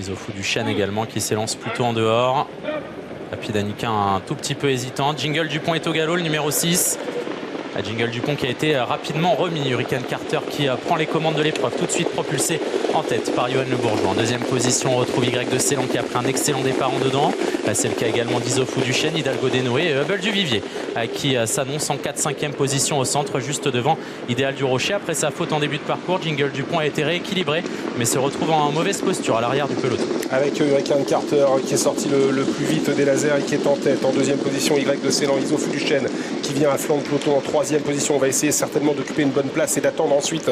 Issoufou Duchesne également qui s'élance plutôt en dehors. Apidanica un tout petit peu hésitant. Jingle Dupont est au galop, le numéro 6. Jingle Dupont qui a été rapidement remis. Hurricane Carter qui prend les commandes de l'épreuve, tout de suite propulsé en tête par Johan Le Bourgeois. En deuxième position, on retrouve Y de Ceylan qui a pris un excellent départ en dedans. C'est le cas également d'Issoufou Duchesne, Hidalgo Desnoé et Hubble du Vivier qui s'annonce en 4-5e position au centre, juste devant Idéal du Rocher. Après sa faute en début de parcours, Jingle Dupont a été rééquilibré mais se retrouve en mauvaise posture à l'arrière du peloton. Avec Hurricane Carter qui est sorti le plus vite des lasers et qui est en tête. En deuxième position, Y de Ceylan, Issoufou Duchesne qui vient à flanc de peloton en troisième position. On va essayer certainement d'occuper une bonne place et d'attendre ensuite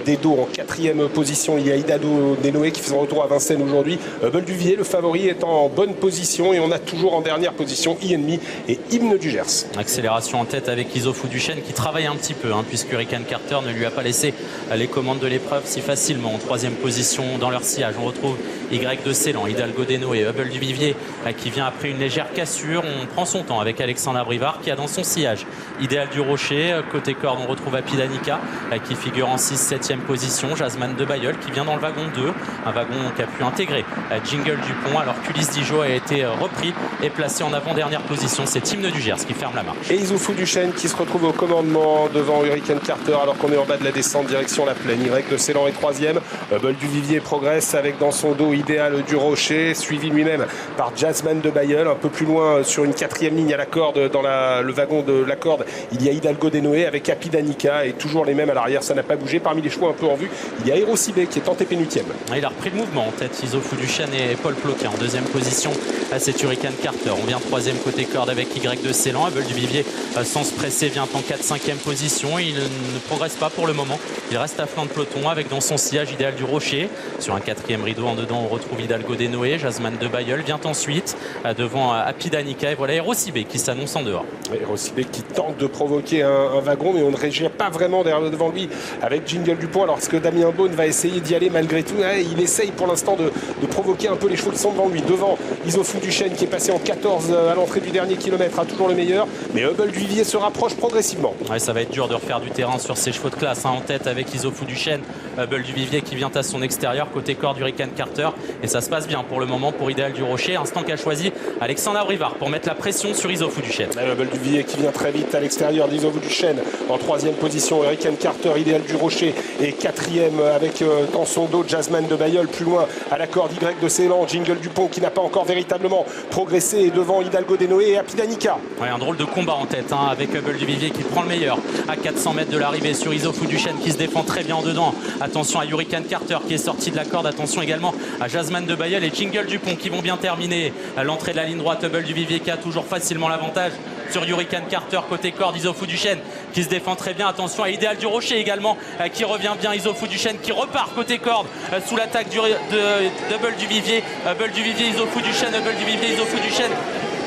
des dos. En quatrième position, il y a Hidalgo Desnoé qui fait son retour à Vincennes aujourd'hui. Hubble du Vivier, le favori, est en bonne position et on a toujours en dernière position Enemy et Hymne du Gers. Accélération en tête avec Issoufou Duchesne qui travaille un petit peu puisque Hurricane Carter ne lui a pas laissé les commandes de l'épreuve si facilement. En troisième position dans leur sillage, on retrouve Y de Ceylan, Hidalgo Desnoé, Hubble du Vivier qui vient après une légère cassure. On prend son temps avec Alexandre Abrivard qui a dans son sillage Idéal du Rocher. Côté corde, on retrouve Apidanica qui figure en 6-7e position. Jasmine de Bayeul qui vient dans le wagon 2, un wagon qui a pu intégrer Jingle Dupont alors qu'Ulysse Dijon a été repris et placé en avant-dernière position. C'est Hymne du Gers qui ferme la marche. Et Issoufou Duchesne qui se retrouve au commandement devant Hurricane Carter alors qu'on est en bas de la descente direction la plaine. Y de Ceylan est troisième. Hubble du Vivier progresse avec dans son dos Idéal du Rocher, suivi lui-même par Jasmine de Bayeul. Un peu plus loin sur une quatrième ligne à la corde, dans le wagon de la corde, il y a Hidalgo Desnoé avec Apidanica et toujours les mêmes à l'arrière, ça n'a pas bougé. Parmi les chevaux un peu en vue, il y a Aérocibé qui est tenté pénultième. Il a repris le mouvement en tête, Issoufou Duchesne et Paul Ploquin. En deuxième position, c'est Hurricane Carter. On vient troisième côté corde avec Y de Ceylan. Hubble du Vivier, sans se presser, vient en 4-5e position. Il ne progresse pas pour le moment. Il reste à flanc de peloton avec dans son sillage Idéal du Rocher. Sur un quatrième rideau en dedans, on retrouve Hidalgo Desnoé. Jasmine de Bayeul vient ensuite devant Apidanica. Et voilà Aérocibé qui s'annonce en dehors. Aérocibé qui tente de provoquer un wagon, mais on ne réagit pas vraiment devant lui avec Jingle Dupont. Alors, est-ce que Damien Beaune va essayer d'y aller malgré tout? Il essaye pour l'instant de provoquer un peu les chevaux qui sont devant lui. Devant Issoufou Duchesne qui est passé en 14 à l'entrée du dernier kilomètre, a toujours le meilleur. Mais Hubble du Vivier se rapproche progressivement. Ça va être dur de refaire du terrain sur ces chevaux de classe. En tête avec Issoufou Duchesne, Hubble du Vivier qui vient à son extérieur, côté corde Hurricane Carter. Et ça se passe bien pour le moment pour Idéal du Rocher. Instant qu'a choisi Alexandre Abrivard pour mettre la pression sur Issoufou Duchesne. Hubble du Vivier qui vient très vite à l'extérieur d'Issoufou Duchesne. En troisième position, Hurricane Carter, Idéal du Rocher et quatrième avec dans son dos Jasmine de Bayeul. Plus loin à la corde Y de Ceylan, Jingle Dupont qui n'a pas encore véritablement progressé et devant Hidalgo Desnoé et Apidanica. Un drôle de combat en tête avec Hubble du Vivier qui prend le meilleur à 400 mètres de l'arrivée sur Issoufou Duchesne qui se défend très bien en dedans. Attention à Hurricane Carter qui est sorti de la corde. Attention également à Jasmine de Bayeul et Jingle Dupont qui vont bien terminer à l'entrée de la ligne droite. Hubble du Vivier qui a toujours facilement l'avantage sur Hurricane Carter côté corde. Issoufou Duchesne qui se défend très bien. Attention à Idéal du Rocher également qui revient bien. Issoufou Duchesne qui repart côté corde sous l'attaque d'Hubble du Vivier. Hubble du Vivier, Issoufou Duchesne, Hubble du Vivier, Issoufou Duchesne.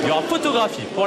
Il y aura photographie pour